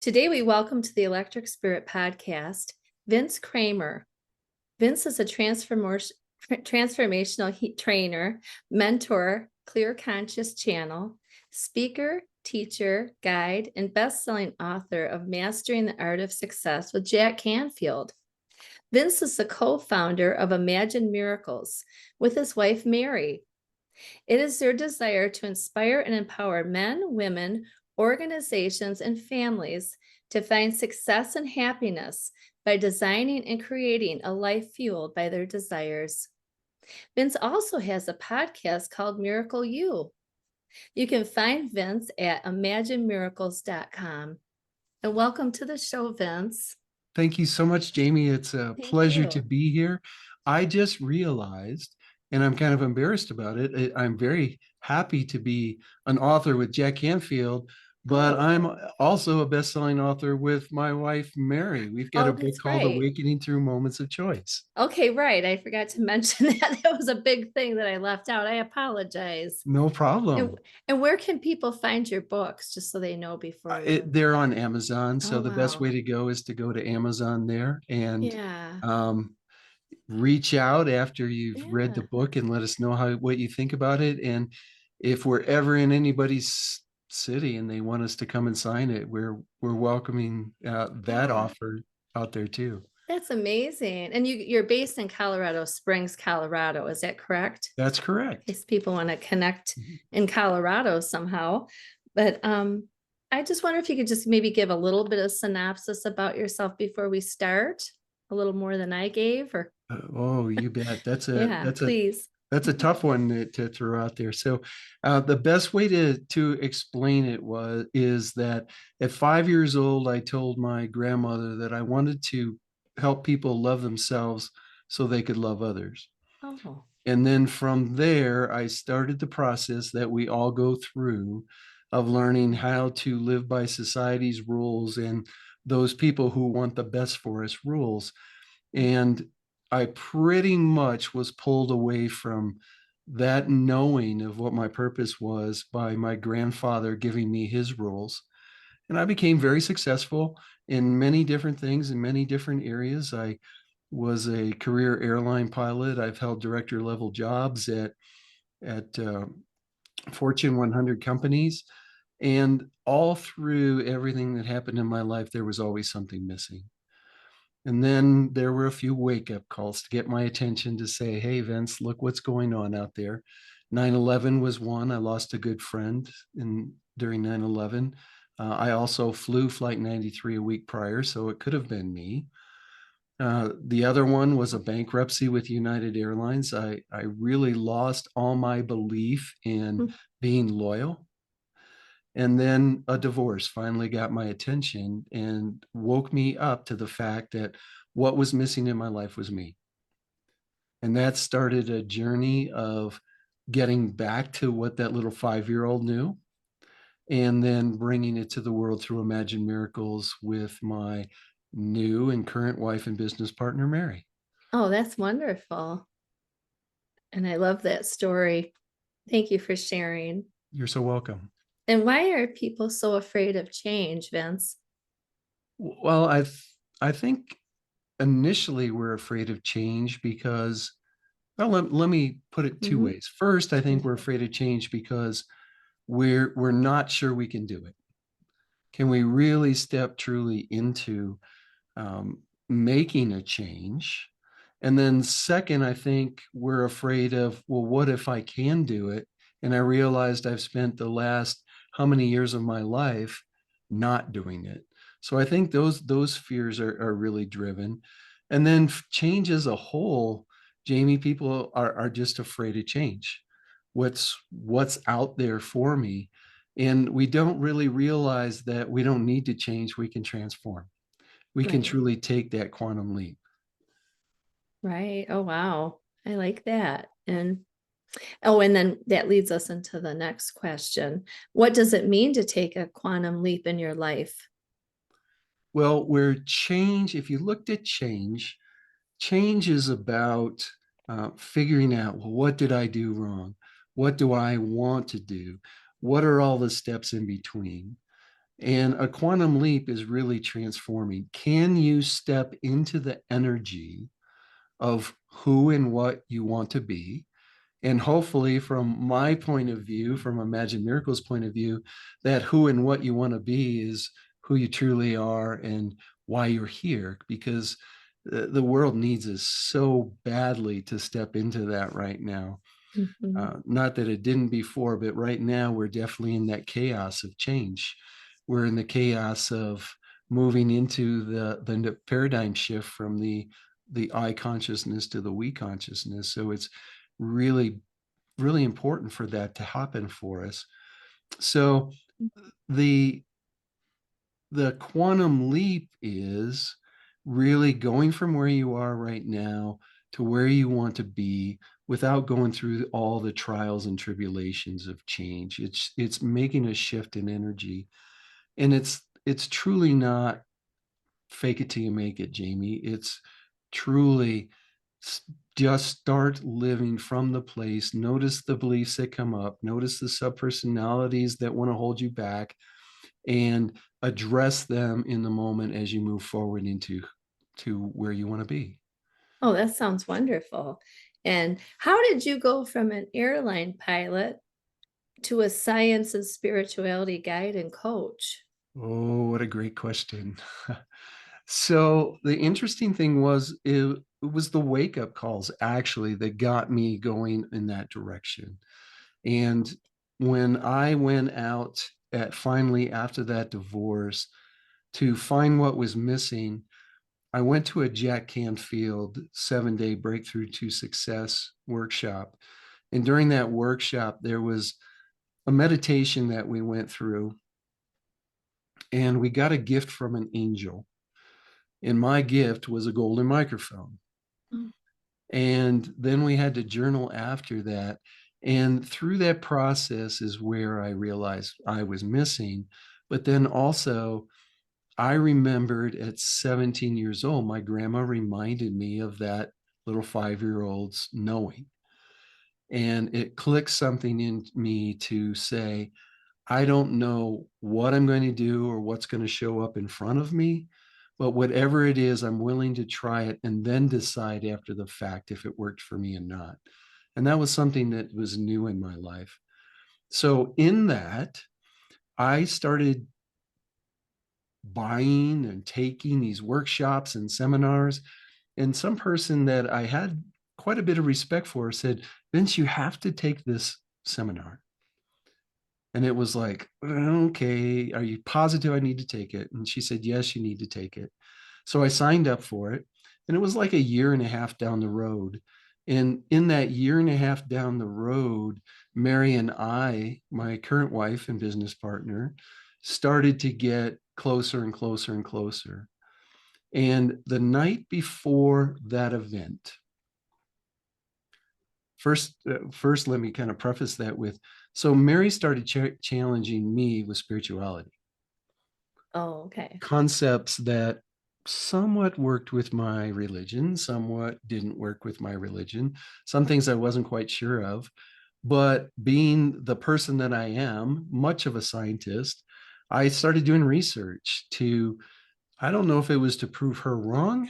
Today, we welcome to the Electric Spirit podcast Vince Kramer. Vince is a transformational trainer, mentor, clear conscious channel, speaker, teacher, guide, and best-selling author of Mastering the Art of Success with Jack Canfield. Vince is the co-founder of Imagine Miracles with his wife, Mary. It is their desire to inspire and empower men, women, organizations, and families to find success and happiness by designing and creating a life fueled by their desires. Vince also has a podcast called Miracle You. You can find Vince at imaginemiracles.com. And welcome to the show, Vince. Thank you so much, Jamie. It's a Thank pleasure to you. be here. I just realized, and I'm kind of embarrassed about it, I'm very happy to be an author with Jack Canfield, but Oh, I'm also a best-selling author with my wife, Mary. We've got a oh, book that's called right. Awakening Through Moments of Choice. Okay, right. I forgot to mention that. That was a big thing that I left out. I apologize. No And, problem. and where can people find your books just so they know before we? They're on Amazon, Oh, so the best way wow. to go is to go to Amazon there and Yeah. um, reach out after you've read the Yeah. book and let us know what you think about it. And if we're ever in anybody's city and they want us to come and sign it, we're welcoming that Yeah. offer out there too. That's amazing. And you're based in Colorado Springs, Colorado. Is that correct? That's In correct. case people want to connect Mhm. in Colorado somehow. But I just wonder if you could just maybe give a little bit of synopsis about yourself before we start, a little more than I gave, or Oh, you bet. yeah, please. That's a tough one to throw out there. So, the best way to explain it is that at 5 years old, I told my grandmother that I wanted to help people love themselves so they could love others. Oh, And then from there, I started the process that we all go through of learning how to live by society's rules and those people who want the best for us rules. And I pretty much was pulled away from that knowing of what my purpose was by my grandfather giving me his rules. And I became very successful in many different things in many different areas. I was a career airline pilot. I've held director level jobs at Fortune 100 companies. And all through everything that happened in my life, there was always something missing. And then there were a few wake up calls to get my attention to say, hey, Vince, look what's going on out there. 9/11 was one. I lost a good friend during 9/11. I also flew Flight 93 a week prior, so it could have been me. The other one was a bankruptcy with United Airlines. I really lost all my belief in being loyal. And then a divorce finally got my attention and woke me up to the fact that what was missing in my life was me. And that started a journey of getting back to what that little 5-year-old knew and then bringing it to the world through Imagine Miracles with my new and current wife and business partner, Mary. oh, that's wonderful. And I love that story. Thank you for sharing. You're so welcome. And why are people so afraid of change, Vince? Well, I think initially we're afraid of change because, well, let me put it two Hmm. ways. First, I think we're afraid of change because we're not sure we can do it. Can we really step truly into making a change? And then second, I think we're afraid of, well, what if I can do it? And I realized I've spent the last how many years of my life not doing it. So I think those fears are really driven. And then change as a whole, Jamie, people are just afraid of change. What's out there for me? And we don't really realize that we don't need to change, we can transform. We can Right, truly take that quantum leap. right. Oh, wow. I like that. And oh, and then that leads us into the next question. What does it mean to take a quantum leap in your life? Well, where change, if you looked at change, change is about figuring out, well, what did I do wrong? What do I want to do? What are all the steps in between? And a quantum leap is really transforming. Can you step into the energy of who and what you want to be? And hopefully, from my point of view, from Imagine Miracles point of view, that who and what you want to be is who you truly are and why you're here, because the world needs us so badly to step into that right now. Mhm. Not that it didn't before, but right now we're definitely in that chaos of change. We're in the chaos of moving into the paradigm shift from the I consciousness to the we consciousness. So it's really, really important for that to happen for us. So the the quantum leap is really going from where you are right now to where you want to be without going through all the trials and tribulations of change. It's making a shift in energy, and it's truly not fake it till you make it, Jamie. It's truly just start living from the place. Notice the beliefs that come up, notice the subpersonalities that want to hold you back, and address them in the moment as you move forward into to where you want to be. Oh, that sounds wonderful. And how did you go from an airline pilot to a science and spirituality guide and coach? Oh, what a great question. So the interesting thing was it was the wake up calls actually that got me going in that direction. And when I went out at finally after that divorce to find what was missing, I went to a Jack Canfield 7-day breakthrough to success workshop. And during that workshop, there was a meditation that we went through, and we got a gift from an angel. And my gift was a golden microphone. Mm. And then we had to journal after that. And through that process is where I realized I was missing. But then also, I remembered at 17 years old, my grandma reminded me of that little 5-year old's knowing. And it clicked something in me to say, I don't know what I'm going to do or what's going to show up in front of me, but whatever it is, I'm willing to try it and then decide after the fact if it worked for me or not. And that was something that was new in my life. So, in that, I started buying and taking these workshops and seminars. And some person that I had quite a bit of respect for said, Vince, you have to take this seminar. And it was like, okay, are you positive I need to take it? And she said, yes, you need to take it. So I signed up for it. And it was like a year and a half down the road. And in that year and a half down the road, Mary and I, my current wife and business partner, started to get closer and closer and closer. And the night before that event, first, let me kind of preface that with, so Mary started challenging me with spirituality, Oh, okay. concepts that somewhat worked with my religion, somewhat didn't work with my religion, some things I wasn't quite sure of. But being the person that I am, much of a scientist, I started doing research to, I don't know if it was to prove her wrong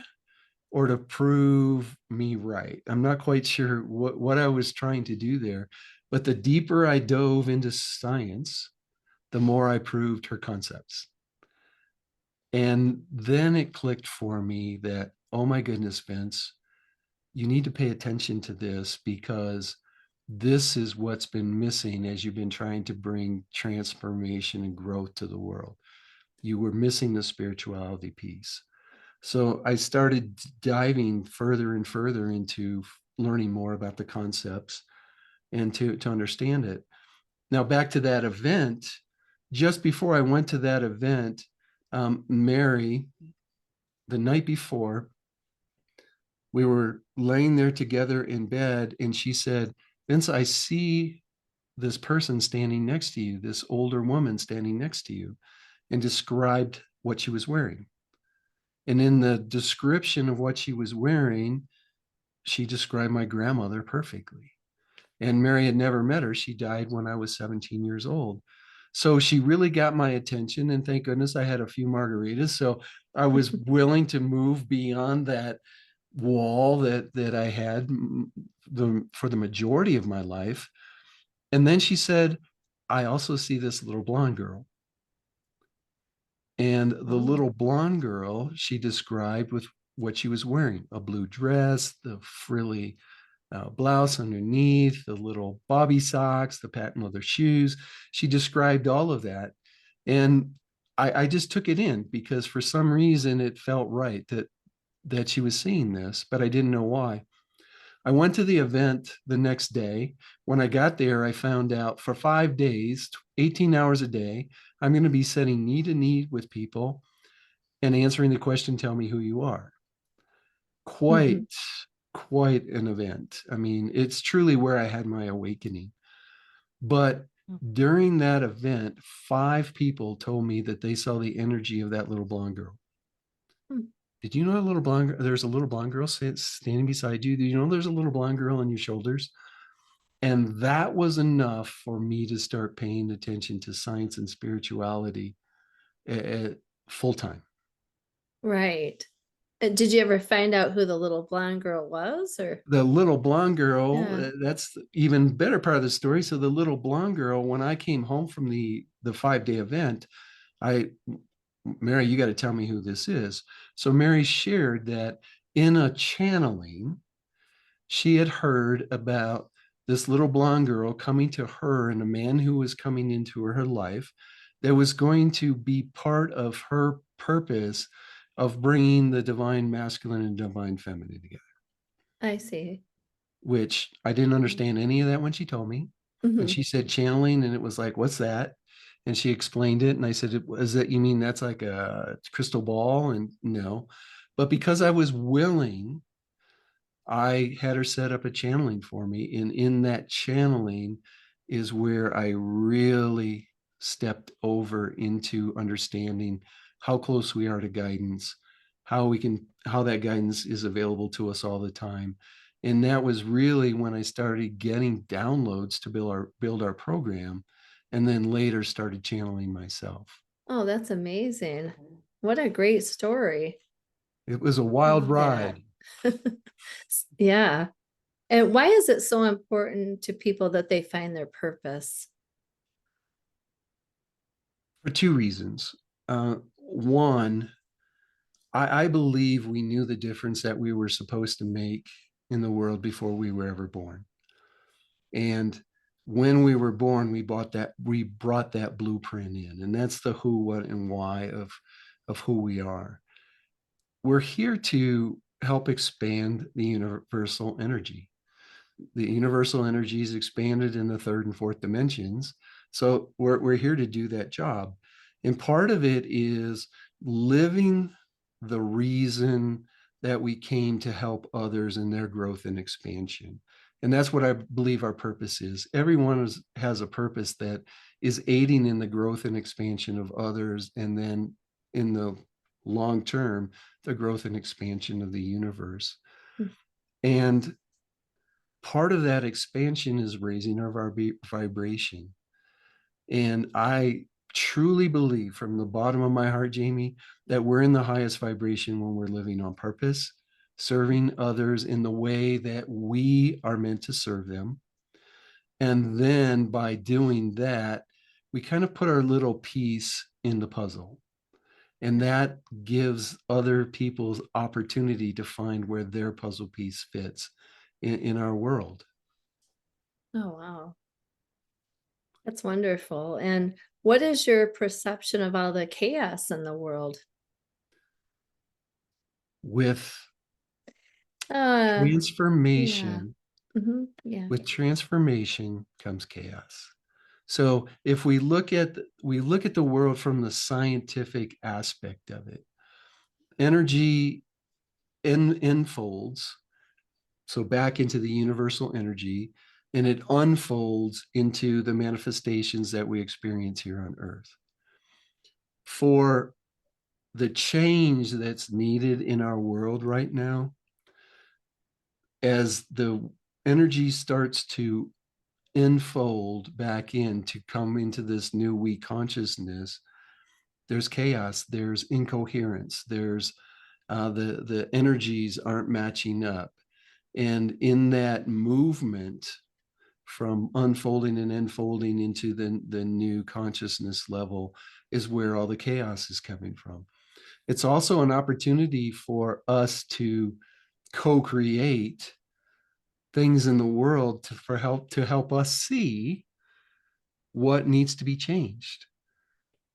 or to prove me right. I'm not quite sure what I was trying to do there. But the deeper I dove into science, the more I proved her concepts. And then it clicked for me that, oh my goodness, Vince, you need to pay attention to this because this is what's been missing as you've been trying to bring transformation and growth to the world. You were missing the spirituality piece. So I started diving further and further into learning more about the concepts and to understand it. Now, back to that event, just before I went to that event, Mary, the night before, we were laying there together in bed, and she said, Vince, I see this person standing next to you, this older woman standing next to you, and described what she was wearing. And in the description of what she was wearing, she described my grandmother perfectly. And Mary had never met her. She died when I was 17 years old. So she really got my attention, and thank goodness I had a few margaritas. So I was willing to move beyond that wall that I had for the majority of my life. And then she said, I also see this little blonde girl. And the Oh. little blonde girl she described with what she was wearing, a blue dress, the frilly blouse underneath, the little bobby socks, the patent leather shoes. She described all of that. And I just took it in because for some reason it felt right that she was seeing this, but I didn't know why. I went to the event the next day. When I got there, I found out for 5 days, 18 hours a day, I'm going to be sitting knee to knee with people and answering the question, tell me who you are. Mhm. Quite, quite an event. I mean, it's truly where I had my awakening. But during that event, 5 people told me that they saw the energy of that little blonde girl. Mm. Did you know a little blonde? There's a little blonde girl standing beside you. Do you know there's a little blonde girl on your shoulders? And that was enough for me to start paying attention to science and spirituality at full time. Right. Did you ever find out who the little blonde girl was or? The little blonde girl, Yeah. that's the even better part of the story. So the little blonde girl, when I came home from the 5 day event, I Mary, you got to tell me who this is. So Mary shared that in a channeling, she had heard about this little blonde girl coming to her and a man who was coming into her life that was going to be part of her purpose of bringing the divine masculine and divine feminine together, I see. which I didn't understand any of that when she told me. And Hmm. she said channeling, and it was like, what's that? And she explained it. And I said, is that, you mean that's like a crystal ball? And no. But because I was willing, I had her set up a channeling for me. And in that channeling is where I really stepped over into understanding how close we are to guidance, how that guidance is available to us all the time. And that was really when I started getting downloads to build our program, and then later started channeling myself. Oh, that's amazing. What a great story. It was a I wild love that. ride. Yeah. And why is it so important to people that they find their purpose? For two reasons. One, I believe we knew the difference that we were supposed to make in the world before we were ever born. And when we were born, we brought that blueprint in. And that's the who, what, and why of who we are. We're here to help expand the universal energy. The universal energy is expanded in the third and fourth dimensions. So we're here to do that job. And part of it is living the reason that we came to help others in their growth and expansion. And that's what I believe our purpose is. Everyone has a purpose that is aiding in the growth and expansion of others. And then in the long term, the growth and expansion of the universe. And part of that expansion is raising our vibration. And I truly believe from the bottom of my heart, Jamie, that we're in the highest vibration when we're living on purpose, serving others in the way that we are meant to serve them. And then by doing that, we kind of put our little piece in the puzzle. And that gives other people's opportunity to find where their puzzle piece fits in our world. Oh, wow. That's wonderful. And what is your perception of all the chaos in the world? With Uh, yeah. transformation, Yeah. comes chaos. So if we look at the world from the scientific aspect of it, energy enfolds, so back into the universal energy, and it unfolds into the manifestations that we experience here on earth. For the change that's needed in our world right now, as the energy starts to enfold back in to come into this new we consciousness, there's chaos, there's incoherence, there's the energies aren't matching up. And in that movement from unfolding and enfolding into the new consciousness level is where all the chaos is coming from. It's also an opportunity for us to co-create things in the world to help us see what needs to be changed.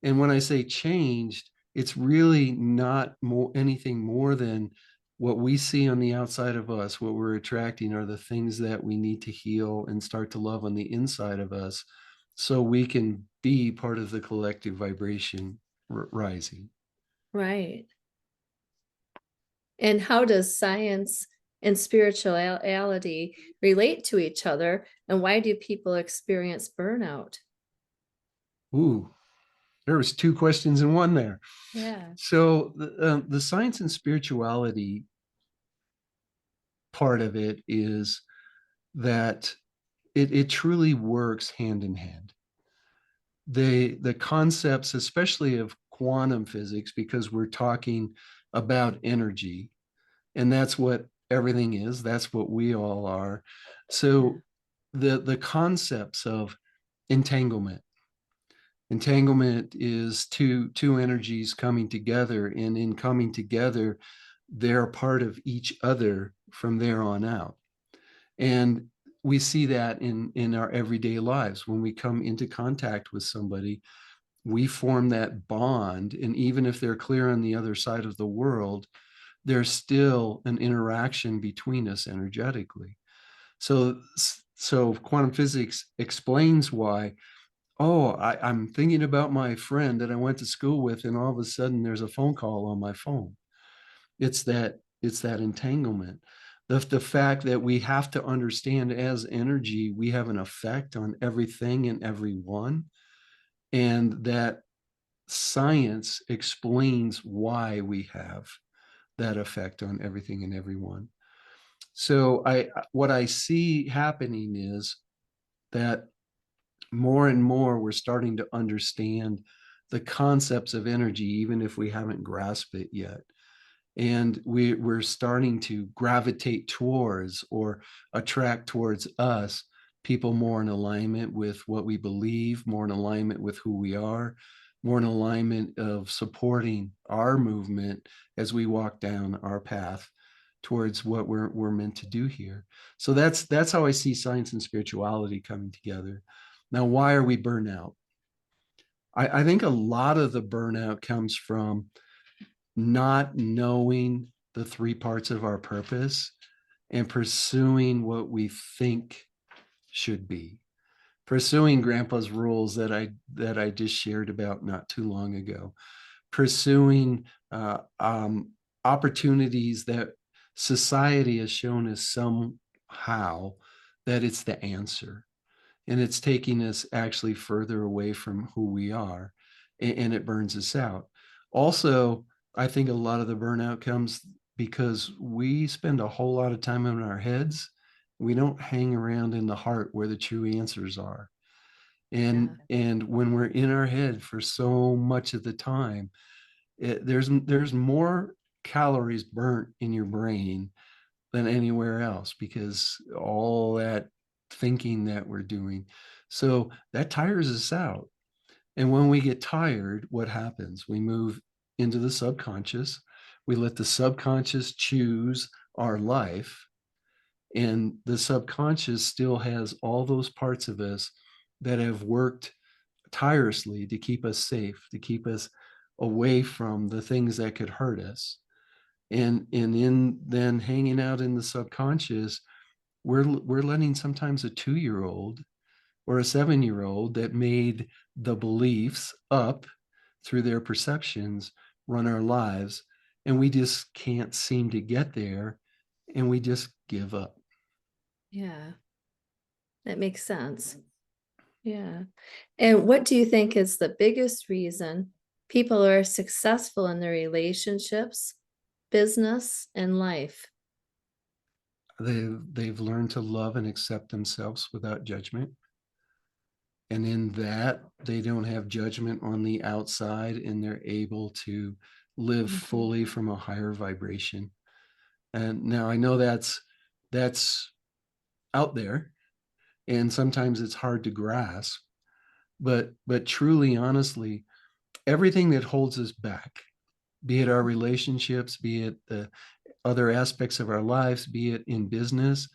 And when I say changed, it's really not more anything more than what we see on the outside of us. What we're attracting are the things that we need to heal and start to love on the inside of us so we can be part of the collective vibration rising. Right. And how does science and spirituality relate to each other? And why do people experience burnout? Ooh, there was two questions in one there. Yeah. So the science and spirituality part of it is that it truly works hand in hand. The concepts, especially of quantum physics, because we're talking about energy, and that's what everything is. That's what we all are. Yeah. So the concepts of entanglement. Entanglement is two energies coming together, and in coming together, they're part of each other from there on out. And we see that in our everyday lives. When we come into contact with somebody, we form that bond. And even if they're clear on the other side of the world, there's still an interaction between us energetically. So, so quantum physics explains why, oh, I'm thinking about my friend that I went to school with, and all of a sudden there's a phone call on my phone. It's that entanglement. The fact that we have to understand as energy, we have an effect on everything and everyone, and that science explains why we have that effect on everything and everyone. So I what I see happening is that more and more we're starting to understand the concepts of energy, even if we haven't grasped it yet. And we're starting to gravitate towards or attract towards us people more in alignment with what we believe, more in alignment with who we are, more in alignment of supporting our movement as we walk down our path towards what we're meant to do here. So that's how I see science and spirituality coming together. Now, why are we burnout? I think a lot of the burnout comes from not knowing the three parts of our purpose and pursuing what we think should be, pursuing grandpa's rules that I just shared about not too long ago, pursuing opportunities that society has shown us somehow that it's the answer, and it's taking us actually further away from who we are, and it burns us out. Also, I think a lot of the burnout comes because we spend a whole lot of time in our heads. We don't hang around in the heart where the true answers are. Yeah. And when we're in our head for so much of the time, there's more calories burnt in your brain than anywhere else, because all that thinking that we're doing. So that tires us out. And when we get tired, what happens? We move into the subconscious. We let the subconscious choose our life. And the subconscious still has all those parts of us that have worked tirelessly to keep us safe, to keep us away from the things that could hurt us. And in then hanging out in the subconscious, we're letting sometimes a 2-year-old or a 7-year-old that made the beliefs up through their perceptions run our lives, and we just can't seem to get there, and we just give up. Yeah. That makes sense. Yeah. And what do you think is the biggest reason people are successful in their relationships, business, and life? They've learned to love and accept themselves without judgment. And in that, they don't have judgment on the outside, and they're able to live Mhm. fully from a higher vibration. And now I know that's out there, and sometimes it's hard to grasp, but truly, honestly, everything that holds us back, be it our relationships, be it the other aspects of our lives, be it in business,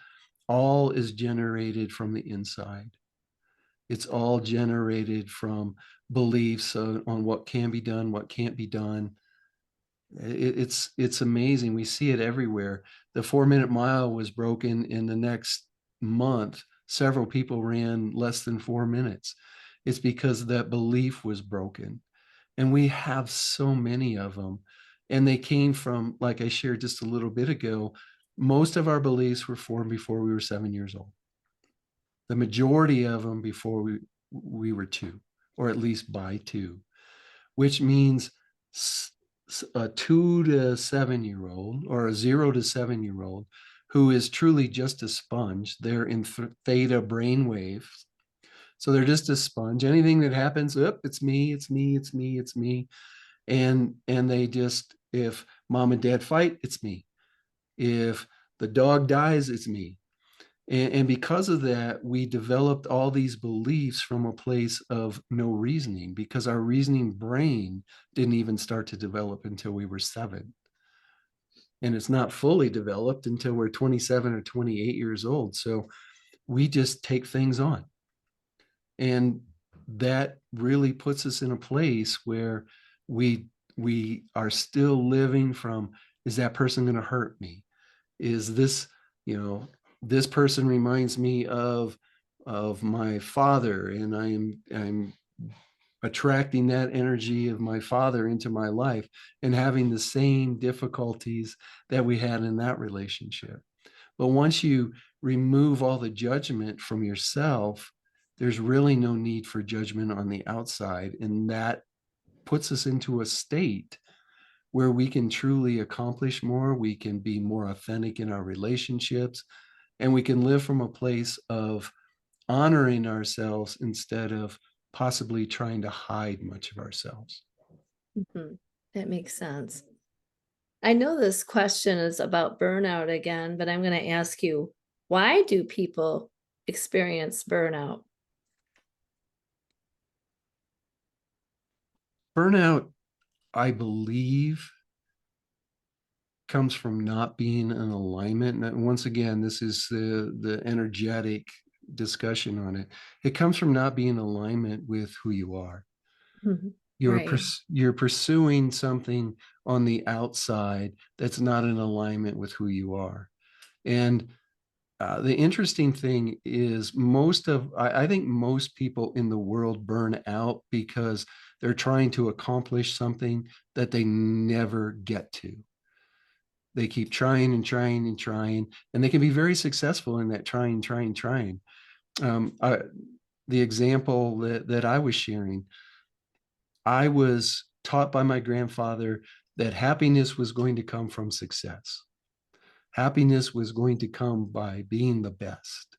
all is generated from the inside. It's all generated from beliefs on what can be done, what can't be done. It's amazing. We see it everywhere. The 4 minute mile was broken in the next month. Several people ran less than 4 minutes. It's because that belief was broken. And we have so many of them. And they came from, like I shared just a little bit ago, most of our beliefs were formed before we were 7 years old. The majority of them before we were two, or at least by two, which means a 2 to 7 year old or a 0 to 7 year old who is truly just a sponge. They're in theta brain waves. So they're just a sponge. Anything that happens, oh, it's me, it's me, it's me, it's me. And they just, if mom and dad fight, it's me. If the dog dies, it's me. And because of that, we developed all these beliefs from a place of no reasoning, because our reasoning brain didn't even start to develop until we were 7. And it's not fully developed until we're 27 or 28 years old. So we just take things on. And that really puts us in a place where we we are still living from, is that person going to hurt me? Is this, you know, this person reminds me of my father, and I'm attracting that energy of my father into my life and having the same difficulties that we had in that relationship. But once you remove all the judgment from yourself, there's really no need for judgment on the outside. And that puts us into a state where we can truly accomplish more, we can be more authentic in our relationships, and we can live from a place of honoring ourselves instead of possibly trying to hide much of ourselves. Mhm. That makes sense. I know this question is about burnout again, but I'm going to ask you, why do people experience burnout? Burnout, I believe, comes from not being in alignment. And once again, this is the energetic discussion on it. It comes from not being in alignment with who you are. Mhm. You're Right. you're pursuing something on the outside that's not in alignment with who you are. And the interesting thing is, I think most people in the world burn out because they're trying to accomplish something that they never get to. They keep trying and trying and trying, and they can be very successful in that trying, trying, trying. The example that I was sharing, I was taught by my grandfather that happiness was going to come from success. Happiness was going to come by being the best.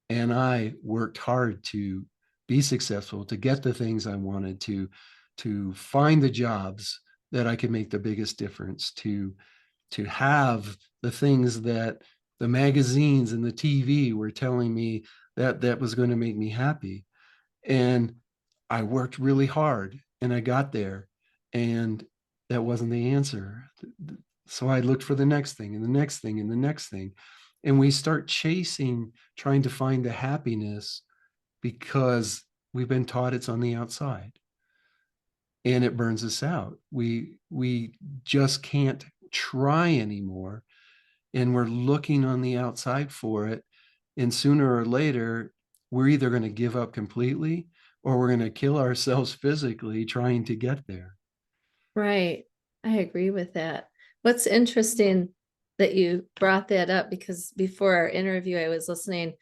And I worked hard to be successful, to get the things I wanted, to find the jobs that I could make the biggest difference, to have the things that the magazines and the TV were telling me that was going to make me happy. And I worked really hard and I got there, and that wasn't the answer. So I looked for the next thing and the next thing and the next thing. And we start chasing, trying to find the happiness because we've been taught it's on the outside, and it burns us out. We just can't try anymore, and we're looking on the outside for it. And sooner or later, we're either going to give up completely or we're going to kill ourselves physically trying to get there. Right. I agree with that. What's interesting that you brought that up, because before our interview, I was listening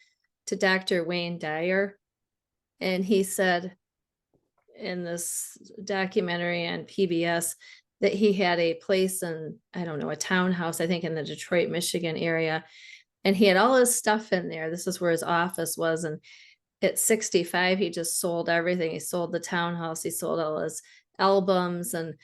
to Dr. Wayne Dyer, and he said in this documentary on PBS that he had a place in, I don't know, a townhouse, I think in the Detroit, Michigan area. And he had all his stuff in there. This is where his office was. And at 65, he just sold everything. He sold the townhouse, he sold all his albums and,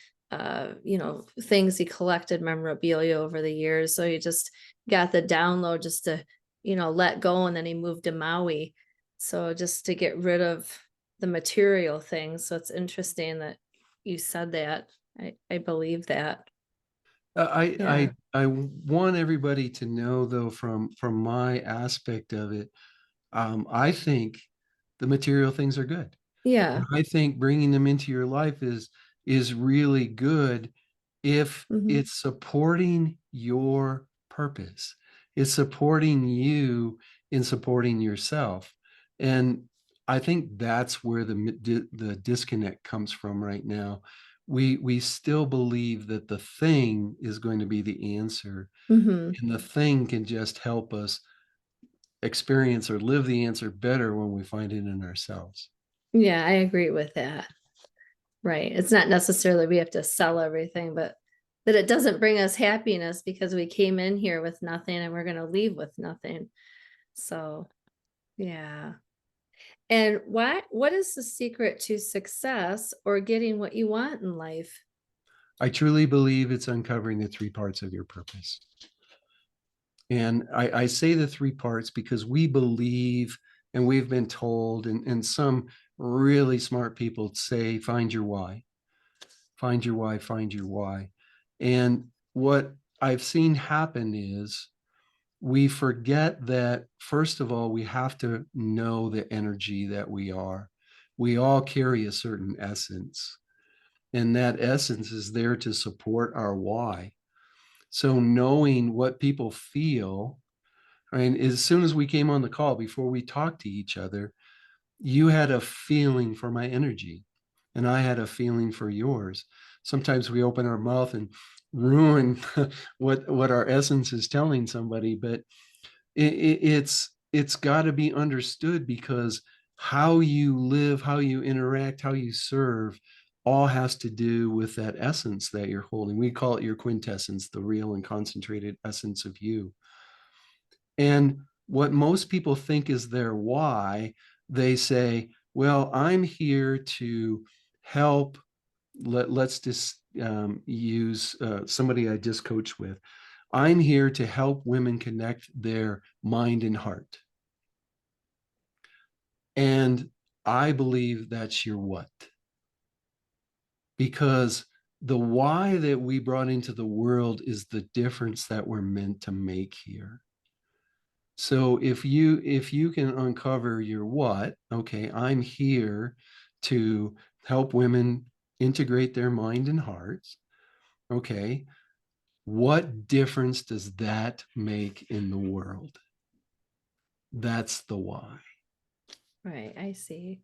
things he collected, memorabilia over the years. So he just got the download just to, let go. And then he moved to Maui. So just to get rid of the material things. So it's interesting that you said that. I believe that. Yeah. I want everybody to know though, from my aspect of it, I think the material things are good. And Yeah. I think bringing them into your life is really good if Hmm. it's supporting your purpose. It's supporting you in supporting yourself. And I think that's where the disconnect comes from right now. We still believe that the thing is going to be the answer, Hmm. and the thing can just help us experience or live the answer better when we find it in ourselves. Yeah, I agree with that. Right. It's not necessarily we have to sell everything, but that it doesn't bring us happiness because we came in here with nothing and we're going to leave with nothing. So, yeah. And what is the secret to success or getting what you want in life? I truly believe it's uncovering the three parts of your purpose. And I say the three parts because we believe and we've been told, and some really smart people say, find your why, find your why, find your why. And what I've seen happen is we forget that, first of all, we have to know the energy that we are. We all carry a certain essence, and that essence is there to support our why. So knowing what people feel, right? As soon as we came on the call, before we talked to each other, you had a feeling for my energy, and I had a feeling for yours. Sometimes we open our mouth and ruin what our essence is telling somebody, but it's got to be understood, because how you live, how you interact, how you serve, all has to do with that essence that you're holding. We call it your quintessence, the real and concentrated essence of you. And what most people think is their why, they say, well, I'm here to help. Let's just use somebody I just coached with. I'm here to help women connect their mind and heart. And I believe that's your what. Because the why that we brought into the world is the difference that we're meant to make here. So if you can uncover your what, okay, I'm here to help women integrate their mind and hearts. Okay, what difference does that make in the world? That's the why. Right. I see.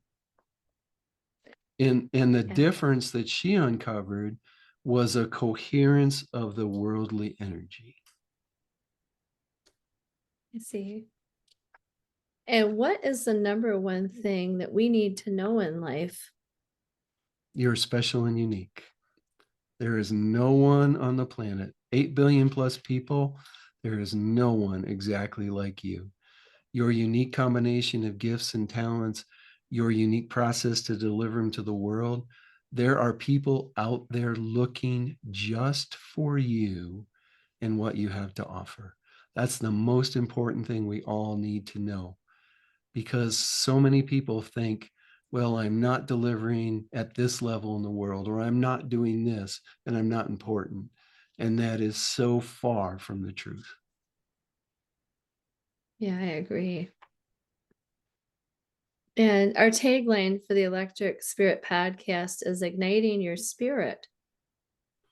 And the Yeah, difference that she uncovered was a coherence of the worldly energy. I see. And what is the number one thing that we need to know in life? You're special and unique. There is no one on the planet, 8 billion plus people, there is no one exactly like you. Your unique combination of gifts and talents, your unique process to deliver them to the world. There are people out there looking just for you and what you have to offer. That's the most important thing we all need to know, because so many people think, well, I'm not delivering at this level in the world, or I'm not doing this, and I'm not important. And that is so far from the truth. Yeah, I agree. And our tagline for the Electric Spirit podcast is igniting your spirit.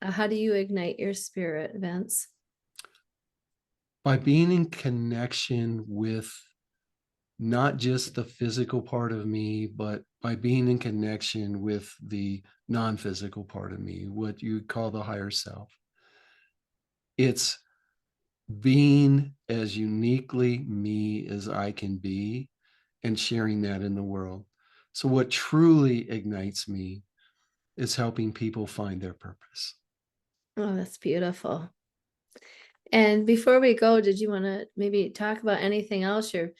How do you ignite your spirit, Vince? By being in connection with not just the physical part of me, but by being in connection with the non physical part of me, what you call the higher self. It's being as uniquely me as I can be and sharing that in the world. So, what truly ignites me is helping people find their purpose. Oh, that's beautiful. And before we go, did you want to maybe talk about anything else you're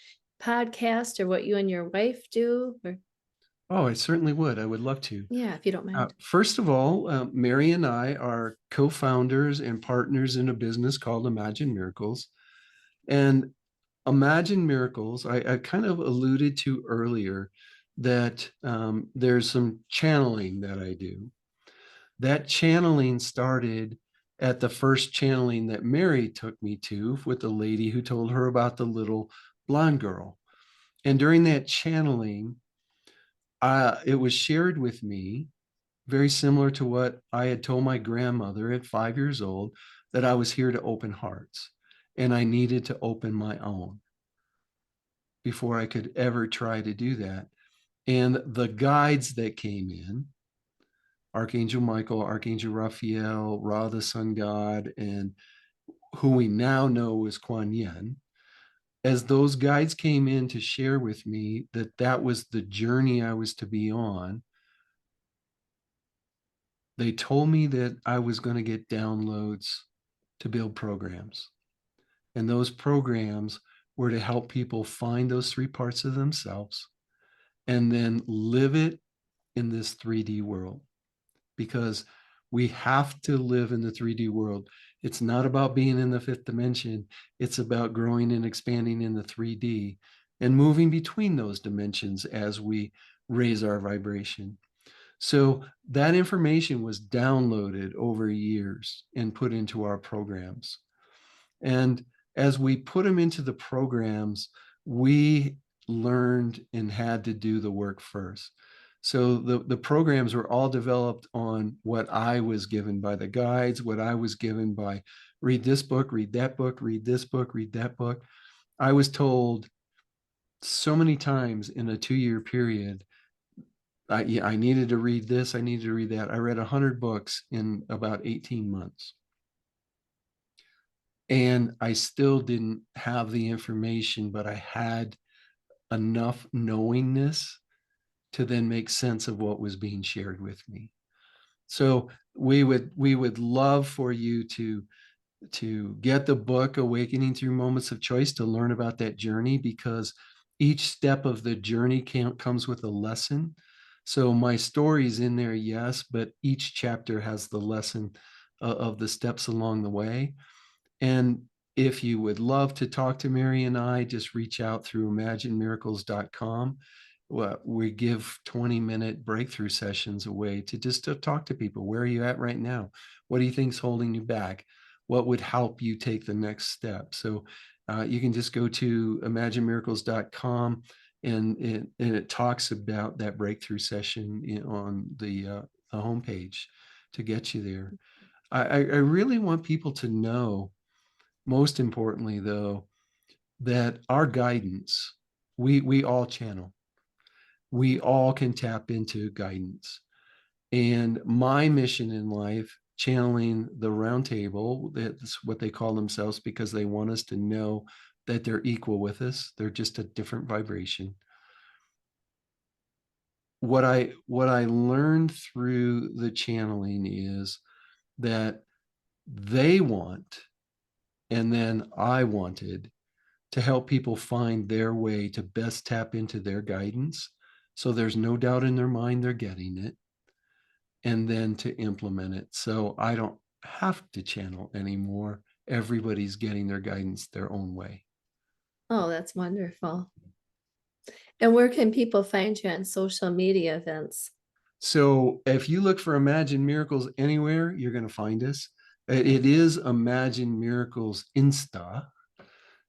podcast or what you and your wife do? Or Oh, I certainly would. I would love to. yeah, if you don't mind. First of all, Mary and I are co-founders and partners in a business called Imagine Miracles. And Imagine Miracles, I kind of alluded to earlier that there's some channeling that I do. That channeling started at the first channeling that Mary took me to with the lady who told her about the little blonde girl. And during that channeling, it was shared with me, very similar to what I had told my grandmother at 5 years old, that I was here to open hearts and I needed to open my own before I could ever try to do that. And the guides that came in, Archangel Michael, Archangel Raphael, Ra, the sun god, and who we now know as Kuan Yin, as those guides came in to share with me that that was the journey I was to be on, they told me that I was going to get downloads to build programs. And those programs were to help people find those three parts of themselves and then live it in this 3D world, because we have to live in the 3D world. It's not about being in the fifth dimension. It's about growing and expanding in the 3D and moving between those dimensions as we raise our vibration. So that information was downloaded over years and put into our programs. And as we put them into the programs, we learned and had to do the work first. So the programs were all developed on what I was given by the guides, what I was given by read this book, read that book, read this book, read that book. I was told so many times in a 2 year period, I needed to read this, I needed to read that. I read 100 books in about 18 months. And I still didn't have the information, but I had enough knowingness to then make sense of what was being shared with me. So we would love for you to get the book Awakening Through Moments of Choice to learn about that journey, because each step of the journey comes with a lesson. So my story's in there, yes, but each chapter has the lesson of the steps along the way. And if you would love to talk to Mary and I, just reach out through imaginemiracles.com. Well, we give 20-minute breakthrough sessions away to just to talk to people. Where are you at right now? What do you think's holding you back? What would help you take the next step? So you can just go to imaginemiracles.com, and it talks about that breakthrough session on the homepage to get you there. I really want people to know, most importantly, though, that our guidance, we all channel. We all can tap into guidance. And my mission in life, channeling the round table, that's what they call themselves because they want us to know that they're equal with us. They're just a different vibration. What I learned through the channeling is that they want, and then I wanted, to help people find their way to best tap into their guidance. So there's no doubt in their mind they're getting it, and then to implement it. So I don't have to channel anymore. Everybody's getting their guidance their own way. Oh, that's wonderful. And where can people find you on social media events? So if you look for Imagine Miracles anywhere, you're going to find us. It is Imagine Miracles Insta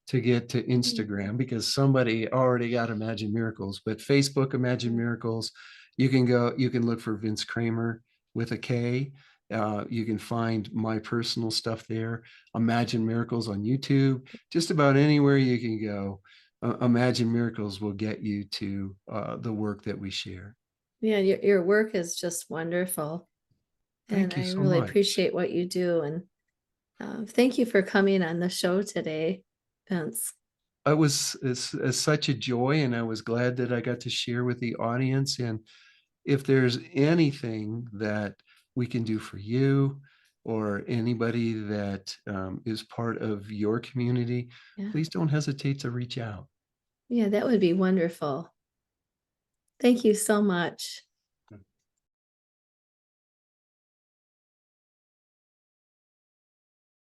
to get to Instagram, because somebody already got Imagine Miracles. But Facebook, Imagine Miracles, you can look for Vince Kramer with a K. You can find my personal stuff there. Imagine Miracles on YouTube. Just about anywhere you can go, Imagine Miracles will get you to the work that we share. Yeah, your work is just wonderful. And Thank you I so really much. appreciate what you do. And thank you for coming on the show today, Vince. It's such a joy, and I was glad that I got to share with the audience. And if there's anything that we can do for you or anybody that is part of your community, Yeah. please don't hesitate to reach out. Yeah, that would be wonderful. Thank you so much.